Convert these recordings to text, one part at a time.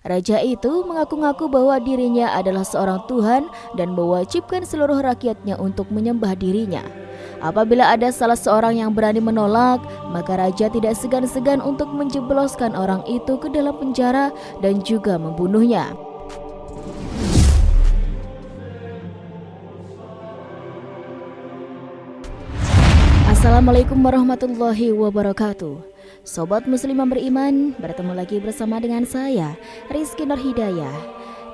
Raja itu mengaku-ngaku bahwa dirinya adalah seorang Tuhan dan mewajibkan seluruh rakyatnya untuk menyembah dirinya. Apabila ada salah seorang yang berani menolak, maka raja tidak segan-segan untuk menjebloskan orang itu ke dalam penjara dan juga membunuhnya. Assalamualaikum warahmatullahi wabarakatuh. Sobat muslim yang beriman, bertemu lagi bersama dengan saya, Rizky Nur Hidayah.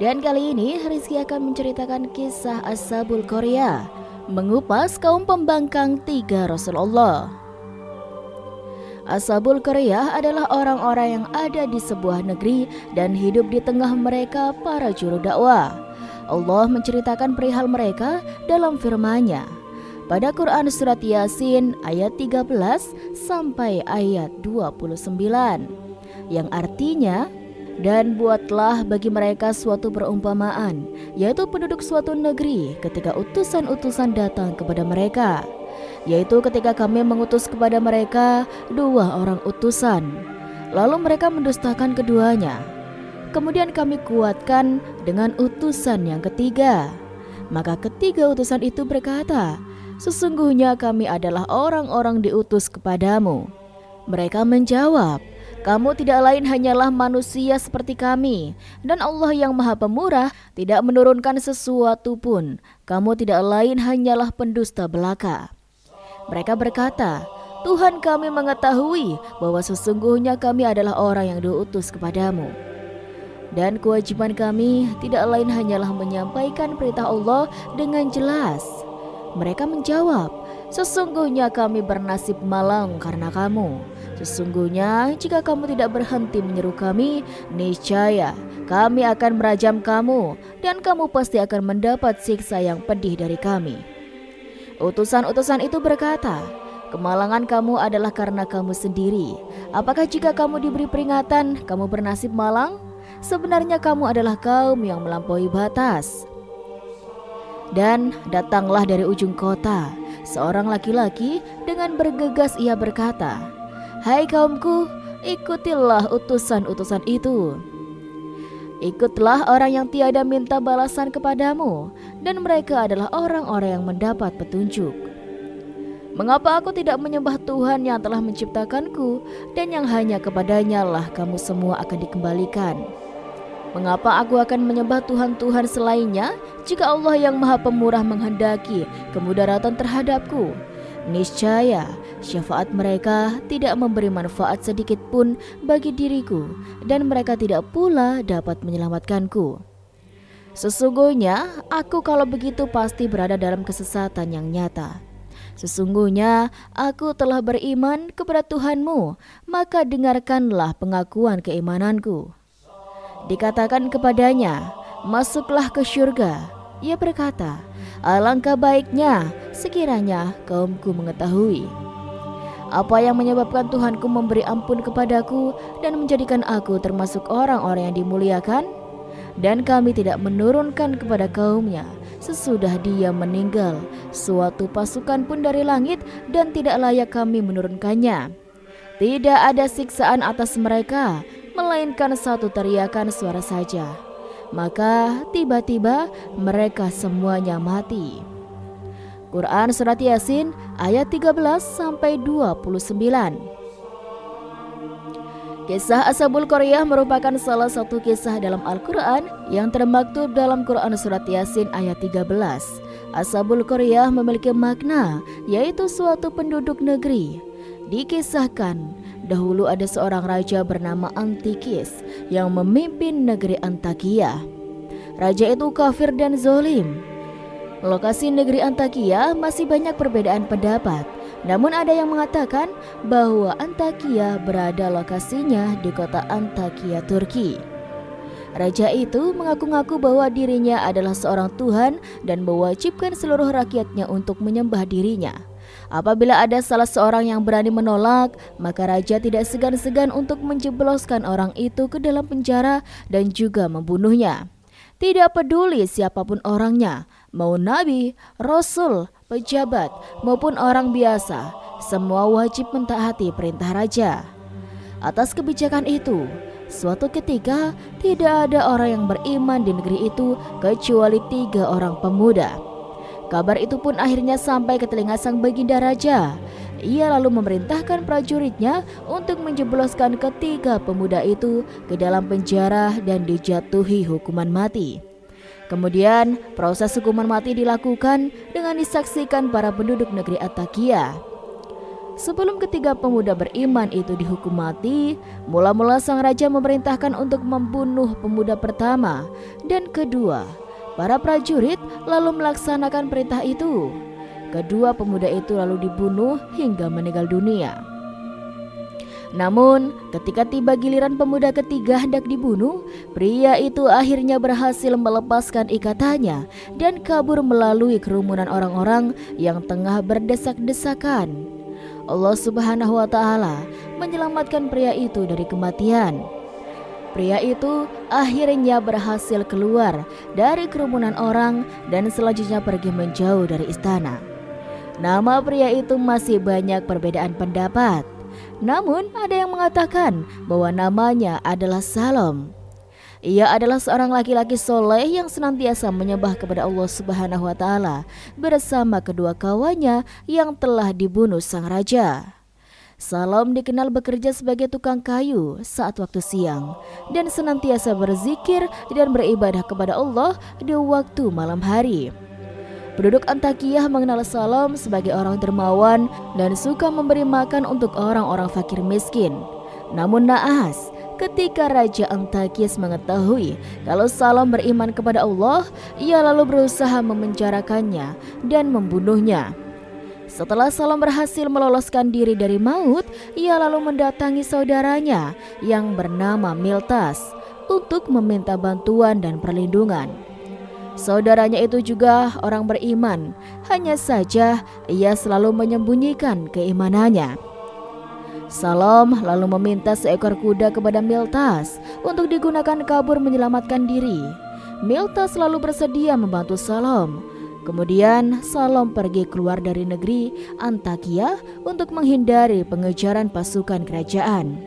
Dan kali ini Rizky akan menceritakan kisah Ashabul Qaryah, mengupas kaum pembangkang 3 Rasulullah. Ashabul Qaryah adalah orang-orang yang ada di sebuah negeri dan hidup di tengah mereka para juru dakwah. Allah menceritakan perihal mereka dalam firman-Nya pada Quran Surat Yasin ayat 13 sampai ayat 29, yang artinya, dan buatlah bagi mereka suatu perumpamaan, yaitu penduduk suatu negeri ketika utusan-utusan datang kepada mereka, yaitu ketika kami mengutus kepada mereka 2 orang utusan, lalu mereka mendustakan keduanya. Kemudian kami kuatkan dengan utusan yang ketiga. Maka ketiga utusan itu berkata, sesungguhnya kami adalah orang-orang diutus kepadamu. Mereka menjawab, kamu tidak lain hanyalah manusia seperti kami, dan Allah yang Maha Pemurah tidak menurunkan sesuatu pun. Kamu tidak lain hanyalah pendusta belaka. Mereka berkata, Tuhan kami mengetahui bahwa sesungguhnya kami adalah orang yang diutus kepadamu. Dan kewajiban kami tidak lain hanyalah menyampaikan perintah Allah dengan jelas. Mereka menjawab, sesungguhnya kami bernasib malang karena kamu. Sesungguhnya jika kamu tidak berhenti menyeru kami, niscaya kami akan merajam kamu dan kamu pasti akan mendapat siksa yang pedih dari kami. Utusan-utusan itu berkata, kemalangan kamu adalah karena kamu sendiri. Apakah jika kamu diberi peringatan, kamu bernasib malang? Sebenarnya kamu adalah kaum yang melampaui batas. Dan datanglah dari ujung kota seorang laki-laki dengan bergegas ia berkata, hai kaumku, ikutilah utusan-utusan itu. Ikutlah orang yang tiada minta balasan kepadamu, dan mereka adalah orang-orang yang mendapat petunjuk. Mengapa aku tidak menyembah Tuhan yang telah menciptakanku, dan yang hanya kepadanya lah kamu semua akan dikembalikan? Mengapa aku akan menyembah Tuhan-Tuhan selainnya jika Allah yang Maha Pemurah menghendaki kemudaratan terhadapku? Niscaya syafaat mereka tidak memberi manfaat sedikit pun bagi diriku, dan mereka tidak pula dapat menyelamatkanku. Sesungguhnya aku kalau begitu pasti berada dalam kesesatan yang nyata. Sesungguhnya aku telah beriman kepada Tuhanmu, maka dengarkanlah pengakuan keimananku. Dikatakan kepadanya, masuklah ke syurga. Ia berkata, alangkah baiknya sekiranya kaumku mengetahui apa yang menyebabkan Tuhanku memberi ampun kepadaku dan menjadikan aku termasuk orang-orang yang dimuliakan. Dan kami tidak menurunkan kepada kaumnya sesudah dia meninggal suatu pasukan pun dari langit, dan tidak layak kami menurunkannya. Tidak ada siksaan atas mereka, melainkan satu teriakan suara saja. Maka tiba-tiba mereka semuanya mati. Quran Surat Yasin ayat 13 sampai 29. Kisah Ashabul Qaryah merupakan salah satu kisah dalam Al-Quran yang termaktub dalam Quran Surat Yasin ayat 13. Ashabul Qaryah memiliki makna, yaitu suatu penduduk negeri. Dikisahkan, dahulu ada seorang raja bernama Antikis yang memimpin negeri Antakia. Raja itu kafir dan zalim. Lokasi negeri Antakia masih banyak perbedaan pendapat. Namun ada yang mengatakan bahwa Antakia berada lokasinya di kota Antakia, Turki. Raja itu mengaku-ngaku bahwa dirinya adalah seorang Tuhan dan mewajibkan seluruh rakyatnya untuk menyembah dirinya. Apabila ada salah seorang yang berani menolak, maka raja tidak segan-segan untuk menjebloskan orang itu ke dalam penjara dan juga membunuhnya. Tidak peduli siapapun orangnya, mau nabi, rasul, pejabat, maupun orang biasa, semua wajib mentaati perintah raja. Atas kebijakan itu, Suatu ketika, tidak ada orang yang beriman di negeri itu kecuali 3 orang pemuda. Kabar itu pun akhirnya sampai ke telinga sang baginda raja. Ia lalu memerintahkan prajuritnya untuk menjebloskan ketiga pemuda itu ke dalam penjara dan dijatuhi hukuman mati. Kemudian proses hukuman mati dilakukan dengan disaksikan para penduduk negeri Antakya. Sebelum ketiga pemuda beriman itu dihukum mati, mula-mula sang raja memerintahkan untuk membunuh pemuda pertama dan kedua. Para prajurit lalu melaksanakan perintah itu. Kedua pemuda itu lalu dibunuh hingga meninggal dunia. Namun, ketika tiba giliran pemuda ketiga hendak dibunuh, pria itu akhirnya berhasil melepaskan ikatannya dan kabur melalui kerumunan orang-orang yang tengah berdesak-desakan. Allah Subhanahu wa Ta'ala menyelamatkan pria itu dari kematian. Pria itu akhirnya berhasil keluar dari kerumunan orang dan selanjutnya pergi menjauh dari istana. Nama pria itu masih banyak perbedaan pendapat. Namun ada yang mengatakan bahwa namanya adalah Salom. Ia adalah seorang laki-laki soleh yang senantiasa menyembah kepada Allah Subhanahu wa Ta'ala bersama kedua kawannya yang telah dibunuh sang raja. Salom dikenal bekerja sebagai tukang kayu saat waktu siang dan senantiasa berzikir dan beribadah kepada Allah di waktu malam hari. Penduduk Antakya mengenal Salom sebagai orang dermawan dan suka memberi makan untuk orang-orang fakir miskin. Namun naas, ketika Raja Antakyas mengetahui kalau Salom beriman kepada Allah, ia lalu berusaha memenjarakannya dan membunuhnya. Setelah Salom berhasil meloloskan diri dari maut, ia lalu mendatangi saudaranya yang bernama Miltas untuk meminta bantuan dan perlindungan. Saudaranya itu juga orang beriman, hanya saja ia selalu menyembunyikan keimanannya. Salom lalu meminta seekor kuda kepada Miltas untuk digunakan kabur menyelamatkan diri. Miltas lalu bersedia membantu Salom. Kemudian Salom pergi keluar dari negeri Antakya untuk menghindari pengejaran pasukan kerajaan.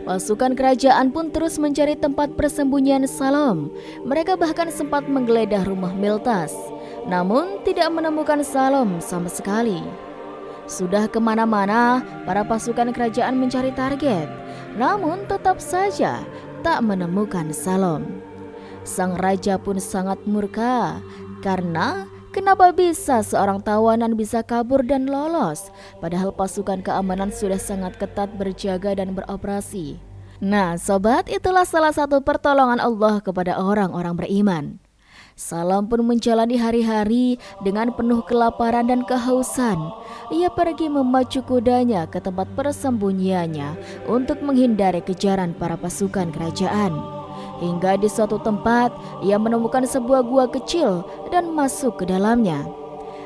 Pasukan kerajaan pun terus mencari tempat persembunyian Salom. Mereka bahkan sempat menggeledah rumah Miltas, namun tidak menemukan Salom sama sekali. Sudah kemana-mana para pasukan kerajaan mencari target, namun tetap saja tak menemukan Salom. Sang raja pun sangat murka. Karena kenapa bisa seorang tawanan bisa kabur dan lolos, padahal pasukan keamanan sudah sangat ketat berjaga dan beroperasi. Nah sobat, itulah salah satu pertolongan Allah kepada orang-orang beriman. Salom pun menjalani hari-hari dengan penuh kelaparan dan kehausan. Ia pergi memacu kudanya ke tempat persembunyiannya untuk menghindari kejaran para pasukan kerajaan. Hingga di suatu tempat ia menemukan sebuah gua kecil dan masuk ke dalamnya.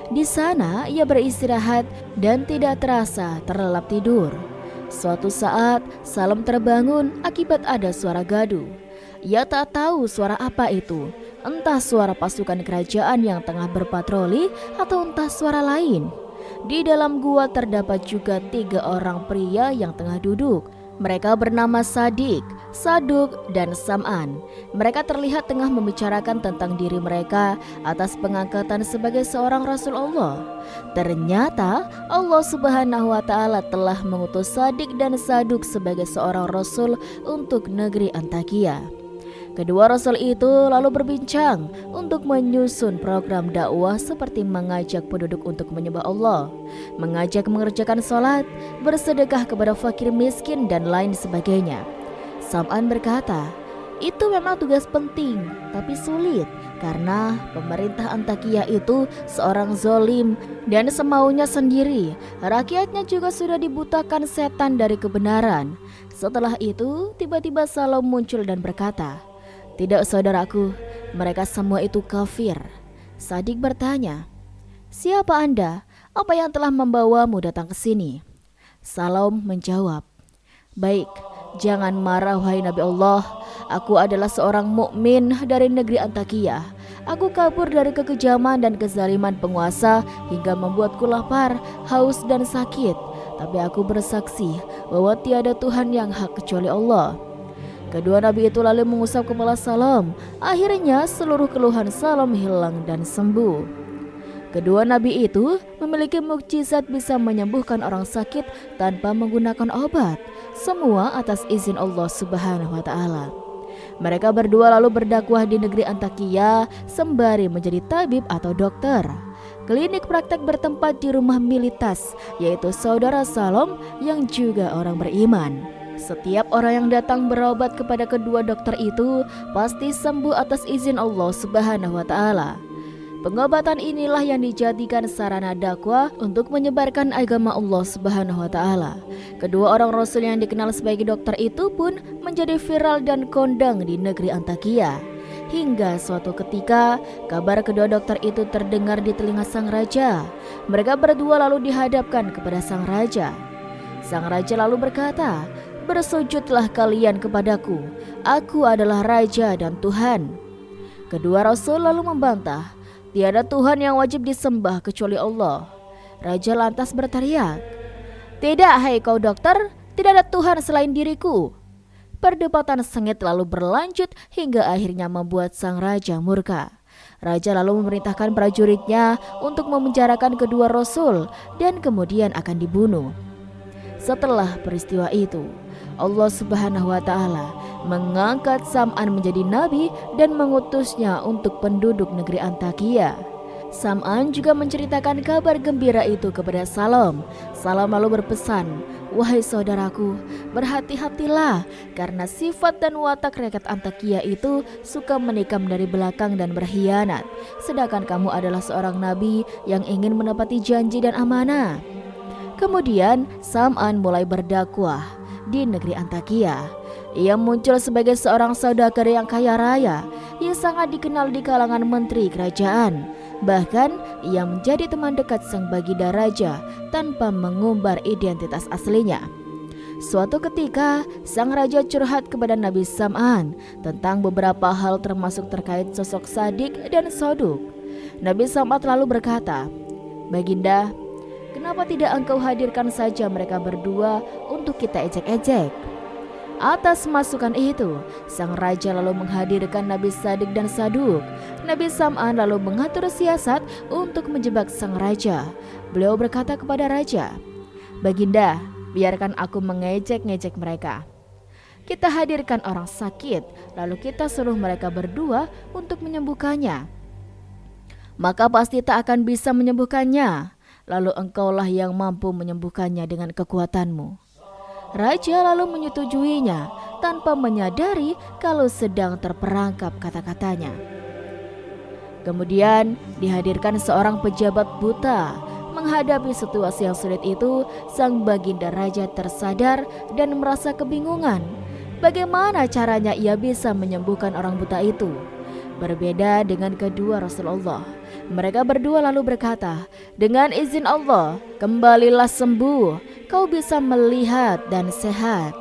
Di sana ia beristirahat dan tidak terasa terlelap tidur. Suatu saat Salom terbangun akibat ada suara gaduh. Ia tak tahu suara apa itu, entah suara pasukan kerajaan yang tengah berpatroli atau entah suara lain. Di dalam gua terdapat juga 3 orang pria yang tengah duduk. Mereka bernama Sadik, Saduk, dan Sam'an. Mereka terlihat tengah membicarakan tentang diri mereka atas pengangkatan sebagai seorang Rasul Allah. Ternyata Allah Subhanahu wa Ta'ala telah mengutus Sadik dan Saduk sebagai seorang Rasul untuk negeri Antakya. Kedua Rasul itu lalu berbincang untuk menyusun program dakwah seperti mengajak penduduk untuk menyembah Allah, mengajak mengerjakan sholat, bersedekah kepada fakir miskin, dan lain sebagainya. Sam'an berkata, itu memang tugas penting, tapi sulit karena pemerintah Antakya itu seorang zolim dan semaunya sendiri. Rakyatnya juga sudah dibutakan setan dari kebenaran. Setelah itu, tiba-tiba Salom muncul dan berkata, tidak saudaraku, mereka semua itu kafir. Sadik bertanya, siapa Anda? Apa yang telah membawamu datang ke sini? Salom menjawab, baik, jangan marah wahai Nabi Allah. Aku adalah seorang mukmin dari negeri Antakya. Aku kabur dari kekejaman dan kezaliman penguasa hingga membuatku lapar, haus dan sakit. Tapi aku bersaksi bahwa tiada Tuhan yang hak kecuali Allah. Kedua nabi itu lalu mengusap kepala Salam. Akhirnya seluruh keluhan Salam hilang dan sembuh. Kedua nabi itu memiliki mukjizat bisa menyembuhkan orang sakit tanpa menggunakan obat. Semua atas izin Allah Subhanahu wa Ta'ala. Mereka berdua lalu berdakwah di negeri Antakya sembari menjadi tabib atau dokter. Klinik praktek bertempat di rumah Militas, yaitu saudara Salam yang juga orang beriman. Setiap orang yang datang berobat kepada kedua dokter itu pasti sembuh atas izin Allah Subhanahu wa Ta'ala. Pengobatan inilah yang dijadikan sarana dakwah untuk menyebarkan agama Allah Subhanahu wa Ta'ala. Kedua orang Rasul yang dikenal sebagai dokter itu pun menjadi viral dan kondang di negeri Antakya. Hingga suatu ketika, kabar kedua dokter itu terdengar di telinga sang raja. Mereka berdua lalu dihadapkan kepada sang raja. Sang raja lalu berkata, "Bersujudlah kalian kepadaku, aku adalah raja dan Tuhan." Kedua Rasul lalu membantah, "Tiada Tuhan yang wajib disembah kecuali Allah." Raja lantas berteriak, "Tidak, hai kau dokter, tidak ada Tuhan selain diriku." Perdebatan sengit lalu berlanjut hingga akhirnya membuat sang raja murka. Raja lalu memerintahkan prajuritnya untuk memenjarakan kedua Rasul dan kemudian akan dibunuh. Setelah peristiwa itu, Allah Subhanahu wa Ta'ala mengangkat Sam'an menjadi nabi dan mengutusnya untuk penduduk negeri Antakya. Sam'an juga menceritakan kabar gembira itu kepada Salam. Salam lalu berpesan, "Wahai saudaraku, berhati-hatilah karena sifat dan watak rakyat Antakya itu suka menikam dari belakang dan berkhianat. Sedangkan kamu adalah seorang nabi yang ingin menepati janji dan amanah." Kemudian Sam'an mulai berdakwah di negeri Antakya. Ia muncul sebagai seorang saudagar yang kaya raya, yang sangat dikenal di kalangan menteri kerajaan. Bahkan ia menjadi teman dekat sang baginda raja tanpa mengumbar identitas aslinya. Suatu ketika, sang raja curhat kepada Nabi Sam'an tentang beberapa hal termasuk terkait sosok Sadik dan Soduk. Nabi Sam'an lalu berkata, "Baginda, kenapa tidak engkau hadirkan saja mereka berdua untuk kita ejek-ejek?" Atas masukan itu, sang raja lalu menghadirkan Nabi Sadik dan Saduk. Nabi Sam'an lalu mengatur siasat untuk menjebak sang raja. Beliau berkata kepada raja, "Baginda, biarkan aku mengejek-ngejek mereka. Kita hadirkan orang sakit, lalu kita suruh mereka berdua untuk menyembuhkannya. Maka pasti tak akan bisa menyembuhkannya. Lalu engkaulah yang mampu menyembuhkannya dengan kekuatanmu." Raja lalu menyetujuinya tanpa menyadari kalau sedang terperangkap kata-katanya. Kemudian dihadirkan seorang pejabat buta. Menghadapi situasi yang sulit itu, sang baginda raja tersadar dan merasa kebingungan. Bagaimana caranya ia bisa menyembuhkan orang buta itu? Berbeda dengan kedua Rasulullah. Mereka berdua lalu berkata, "Dengan izin Allah, kembalilah sembuh. Kau bisa melihat dan sehat."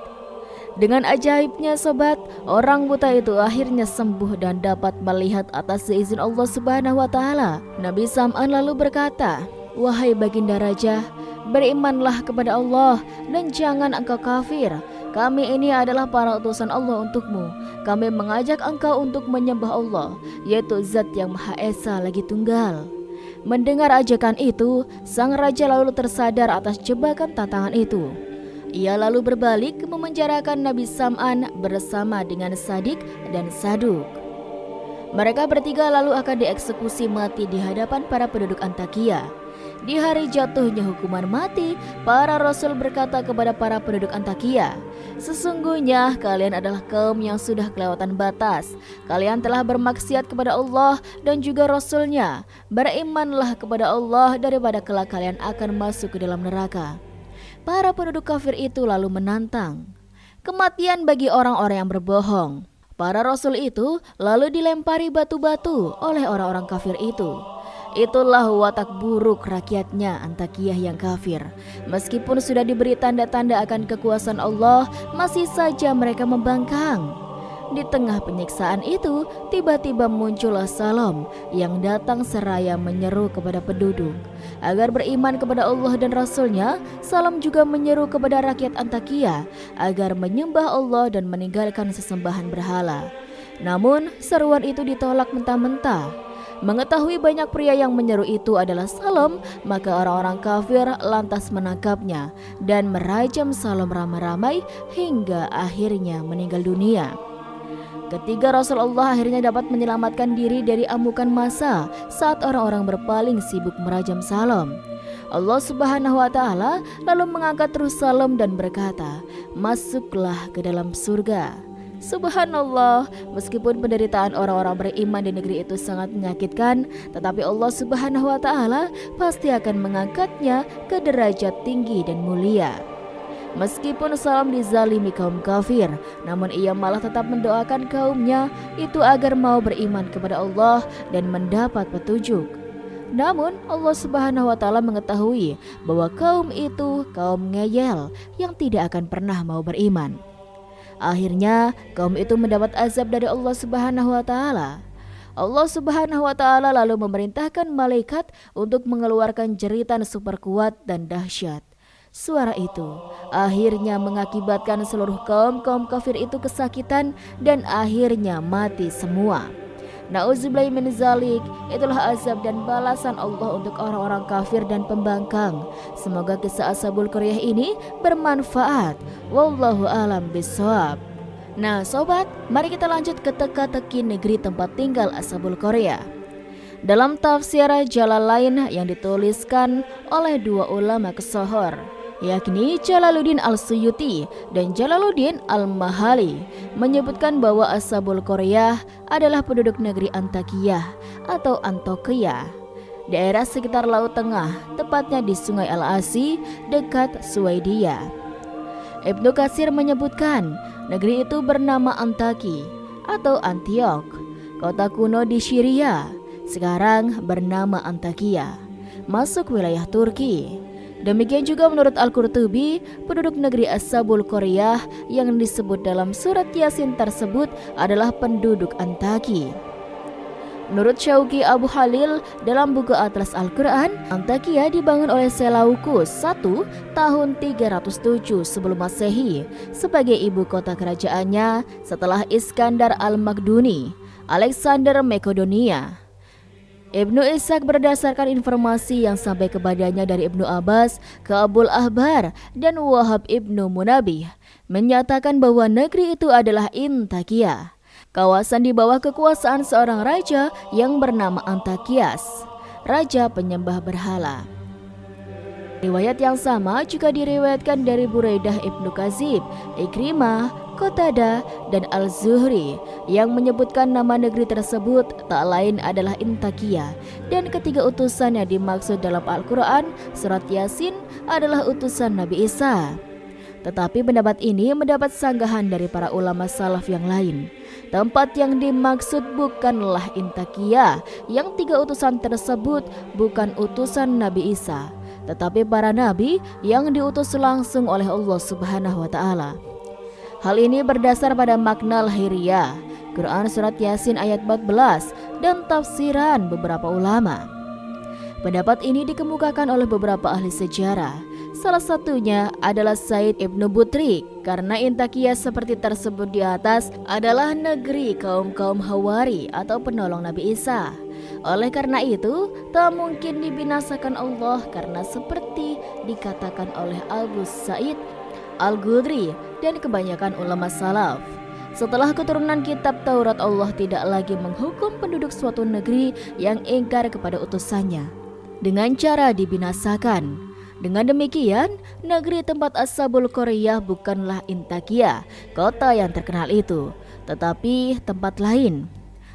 Dengan ajaibnya sobat, orang buta itu akhirnya sembuh dan dapat melihat atas izin Allah Subhanahu wa Ta'ala. Nabi Sam'an lalu berkata, "Wahai baginda raja, berimanlah kepada Allah dan jangan engkau kafir. Kami ini adalah para utusan Allah untukmu. Kami mengajak engkau untuk menyembah Allah, yaitu Zat yang Maha Esa lagi tunggal." Mendengar ajakan itu, sang raja lalu tersadar atas jebakan tantangan itu. Ia lalu berbalik memenjarakan Nabi Sam'an bersama dengan Sadik dan Saduk. Mereka bertiga lalu akan dieksekusi mati di hadapan para penduduk Antakya. Di hari jatuhnya hukuman mati, para Rasul berkata kepada para penduduk Antakya, "Sesungguhnya kalian adalah kaum yang sudah kelewatan batas. Kalian telah bermaksiat kepada Allah dan juga Rasul-Nya. Berimanlah kepada Allah daripada kelak kalian akan masuk ke dalam neraka." Para penduduk kafir itu lalu menantang, "Kematian bagi orang-orang yang berbohong." Para Rasul itu lalu dilempari batu-batu oleh orang-orang kafir itu. Itulah watak buruk rakyatnya Antakya yang kafir. Meskipun sudah diberi tanda-tanda akan kekuasaan Allah, masih saja mereka membangkang. Di tengah penyiksaan itu, tiba-tiba muncullah Salam yang datang seraya menyeru kepada penduduk agar beriman kepada Allah dan Rasul-Nya. Salam juga menyeru kepada rakyat Antakia agar menyembah Allah dan meninggalkan sesembahan berhala. Namun, seruan itu ditolak mentah-mentah. Mengetahui banyak pria yang menyeru itu adalah Salam, maka orang-orang kafir lantas menangkapnya dan merajam Salam ramai-ramai hingga akhirnya meninggal dunia. Ketiga Rasulullah akhirnya dapat menyelamatkan diri dari amukan massa saat orang-orang berpaling sibuk merajam Salam. Allah Subhanahu wa Ta'ala lalu mengangkat ruh Salam dan berkata, "Masuklah ke dalam surga." Subhanallah, meskipun penderitaan orang-orang beriman di negeri itu sangat menyakitkan, tetapi Allah Subhanahu wa Ta'ala pasti akan mengangkatnya ke derajat tinggi dan mulia. Meskipun Salam dizalimi kaum kafir, namun ia malah tetap mendoakan kaumnya itu agar mau beriman kepada Allah dan mendapat petunjuk. Namun Allah Subhanahu wa Ta'ala mengetahui bahwa kaum itu kaum ngeyel yang tidak akan pernah mau beriman. Akhirnya kaum itu mendapat azab dari Allah Subhanahu wa Ta'ala. Allah Subhanahu wa Ta'ala lalu memerintahkan malaikat untuk mengeluarkan jeritan super kuat dan dahsyat. Suara itu akhirnya mengakibatkan seluruh kaum kafir itu kesakitan dan akhirnya mati semua. Nauzubillahi min zalik, itulah azab dan balasan Allah untuk orang-orang kafir dan pembangkang. Semoga kisah Ashabul Qaryah ini bermanfaat. Wallahu alam bishawab. Nah sobat, mari kita lanjut ke teka-teki negeri tempat tinggal Ashabul Qaryah. Dalam tafsir Jalalain yang dituliskan oleh dua ulama kesohor, yakni Jalaluddin Al-Suyuti dan Jalaluddin Al-Mahali, menyebutkan bahwa Ashabul Qaryah adalah penduduk negeri Antakiyah atau Antokia, daerah sekitar Laut Tengah, tepatnya di Sungai Al-Asi dekat Swedia. Ibnu Katsir menyebutkan negeri itu bernama Antaki atau Antiok, kota kuno di Syria, sekarang bernama Antakya, masuk wilayah Turki. Demikian juga menurut Al-Qurtubi, penduduk negeri Ashabul Qaryah yang disebut dalam surat Yasin tersebut adalah penduduk Antaki. Menurut Syauqi Abu Khalil dalam buku Atlas Al-Quran, Antakya dibangun oleh Seleukus I tahun 307 sebelum Masehi sebagai ibu kota kerajaannya setelah Iskandar Al-Magduni, Alexander Makedonia. Ibnu Ishaq berdasarkan informasi yang sampai kepadanya dari Ibnu Abbas, Ka'bul Ahbar, dan Wahab Ibnu Munabih menyatakan bahwa negeri itu adalah Intakya, kawasan di bawah kekuasaan seorang raja yang bernama Antakias, raja penyembah berhala. Riwayat yang sama juga diriwayatkan dari Buraidah Ibnu Kazib, Ikrimah, Qatada, dan Al-Zuhri yang menyebutkan nama negeri tersebut tak lain adalah Intakya, dan ketiga utusan yang dimaksud dalam Al-Quran surat Yasin adalah utusan Nabi Isa. Tetapi pendapat ini mendapat sanggahan dari para ulama salaf yang lain. Tempat yang dimaksud bukanlah Intakya, yang tiga utusan tersebut bukan utusan Nabi Isa, tetapi para nabi yang diutus langsung oleh Allah Subhanahu wa Ta'ala. Hal ini berdasar pada makna lahiriah, Quran surat Yasin ayat 14, dan tafsiran beberapa ulama. Pendapat ini dikemukakan oleh beberapa ahli sejarah. Salah satunya adalah Said Ibnu Butrik, karena Intakya seperti tersebut di atas adalah negeri kaum-kaum Hawari atau penolong Nabi Isa. Oleh karena itu, tak mungkin dibinasakan Allah karena seperti dikatakan oleh Abu Sa'id Al-Ghudri dan kebanyakan ulama salaf. Setelah keturunan kitab Taurat, Allah tidak lagi menghukum penduduk suatu negeri yang ingkar kepada utusannya dengan cara dibinasakan. Dengan demikian, negeri tempat Ashabul Qaryah bukanlah Intakya, kota yang terkenal itu, tetapi tempat lain.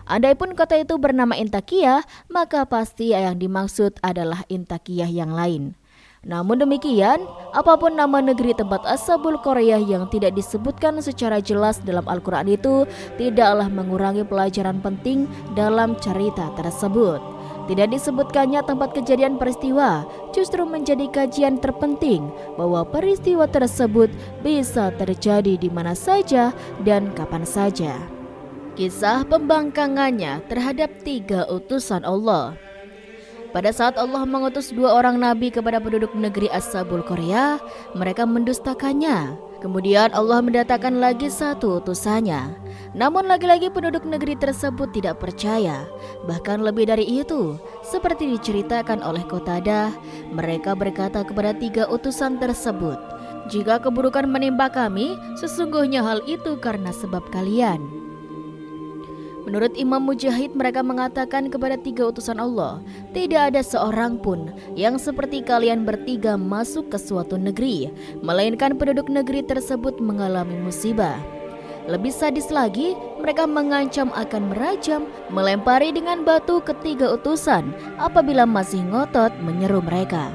Andaipun kota itu bernama Intakya, maka pasti yang dimaksud adalah Intakya yang lain. Namun demikian, apapun nama negeri tempat Ashabul Qaryah yang tidak disebutkan secara jelas dalam Al-Quran itu tidaklah mengurangi pelajaran penting dalam cerita tersebut. Tidak disebutkannya tempat kejadian peristiwa justru menjadi kajian terpenting bahwa peristiwa tersebut bisa terjadi di mana saja dan kapan saja. Kisah pembangkangannya terhadap 3 utusan Allah. Pada saat Allah mengutus 2 orang nabi kepada penduduk negeri Ashabul Qaryah, mereka mendustakannya. Kemudian Allah mendatangkan lagi 1 utusannya. Namun lagi-lagi penduduk negeri tersebut tidak percaya. Bahkan lebih dari itu, seperti diceritakan oleh Qatadah, mereka berkata kepada 3 utusan tersebut, "Jika keburukan menimpa kami, sesungguhnya hal itu karena sebab kalian." Menurut Imam Mujahid, mereka mengatakan kepada 3 utusan Allah, "Tidak ada seorang pun yang seperti kalian bertiga masuk ke suatu negeri, melainkan penduduk negeri tersebut mengalami musibah." Lebih sadis lagi, mereka mengancam akan merajam, melempari dengan batu ke 3 utusan apabila masih ngotot menyeru mereka.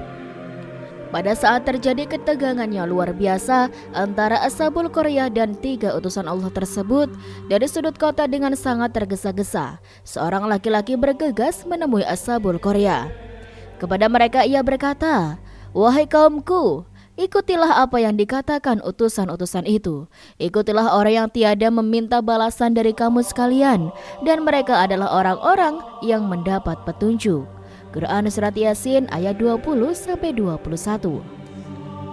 Pada saat terjadi ketegangan yang luar biasa antara Ashabul Qaryah dan 3 utusan Allah tersebut, dari sudut kota dengan sangat tergesa-gesa, seorang laki-laki bergegas menemui Ashabul Qaryah. Kepada mereka ia berkata, "Wahai kaumku, ikutilah apa yang dikatakan utusan-utusan itu. Ikutilah orang yang tiada meminta balasan dari kamu sekalian, dan mereka adalah orang-orang yang mendapat petunjuk." Quran Surat Yasin ayat 20-21.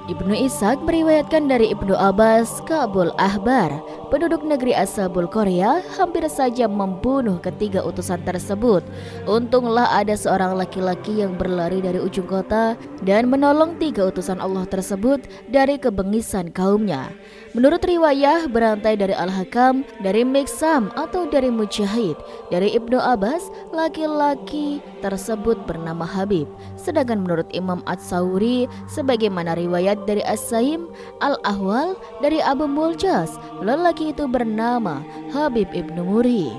Ibnu Ishaq meriwayatkan dari Ibnu Abbas, Ka'bul Ahbar, penduduk negeri Ashabul Qaryah hampir saja membunuh ke-3 utusan tersebut. Untunglah ada seorang laki-laki yang berlari dari ujung kota dan menolong 3 utusan Allah tersebut dari kebengisan kaumnya. Menurut riwayah berantai dari Al-Hakam, dari Miksam atau dari Mujahid, dari Ibnu Abbas, laki-laki tersebut bernama Habib. Sedangkan menurut Imam Ats-Tsauri, sebagaimana riwayat dari As-Saim Al-Ahwal dari Abu Muljas, lelaki itu bernama Habib ibnu Muri.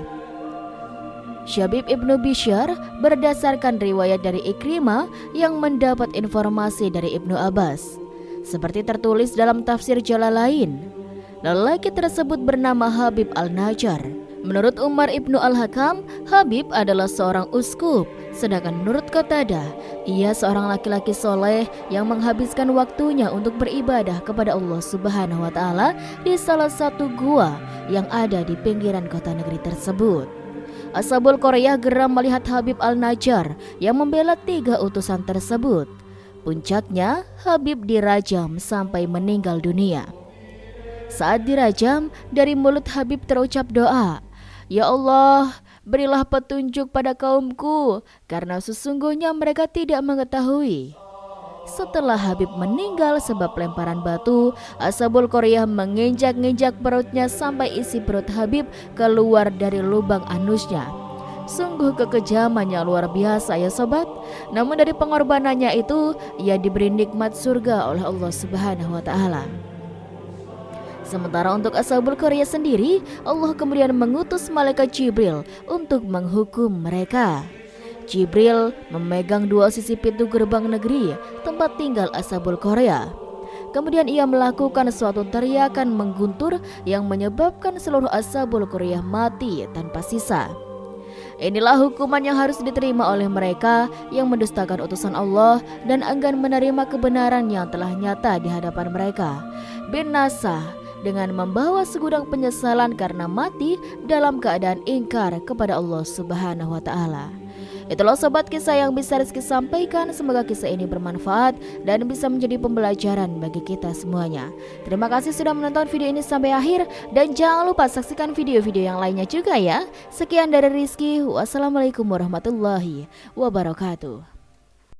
Syabib ibnu Bishr berdasarkan riwayat dari Ikrimah yang mendapat informasi dari Ibnu Abbas. Seperti tertulis dalam tafsir Jalalain, lelaki tersebut bernama Habib al-Najjar. Menurut Umar ibnu al-Hakam, Habib adalah seorang uskup. Sedangkan menurut Qatadah, ia seorang laki-laki soleh yang menghabiskan waktunya untuk beribadah kepada Allah Subhanahu wa Ta'ala di salah satu gua yang ada di pinggiran kota negeri tersebut. Ashabul Qaryah geram melihat Habib al-Najjar yang membela 3 utusan tersebut. Puncaknya, Habib dirajam sampai meninggal dunia. Saat dirajam, dari mulut Habib terucap doa, "Ya Allah, berilah petunjuk pada kaumku, karena sesungguhnya mereka tidak mengetahui." Setelah Habib meninggal sebab lemparan batu, Ashabul Qaryah menginjak-injak perutnya sampai isi perut Habib keluar dari lubang anusnya. Sungguh kekejaman yang luar biasa ya sobat. Namun dari pengorbanannya itu, ia diberi nikmat surga oleh Allah Subhanahu wa Ta'ala. Sementara untuk Ashabul Qaryah sendiri, Allah kemudian mengutus malaikat Jibril untuk menghukum mereka. Jibril memegang 2 sisi pintu gerbang negeri tempat tinggal Ashabul Qaryah. Kemudian ia melakukan suatu teriakan mengguntur yang menyebabkan seluruh Ashabul Qaryah mati tanpa sisa. Inilah hukuman yang harus diterima oleh mereka yang mendustakan utusan Allah dan enggan menerima kebenaran yang telah nyata di hadapan mereka. Binasa dengan membawa segudang penyesalan karena mati dalam keadaan ingkar kepada Allah Subhanahu wa Ta'ala. Itulah sobat kisah yang bisa Rizky sampaikan. Semoga kisah ini bermanfaat dan bisa menjadi pembelajaran bagi kita semuanya. Terima kasih sudah menonton video ini sampai akhir, dan jangan lupa saksikan video-video yang lainnya juga ya. Sekian dari Rizky. Wassalamualaikum warahmatullahi wabarakatuh.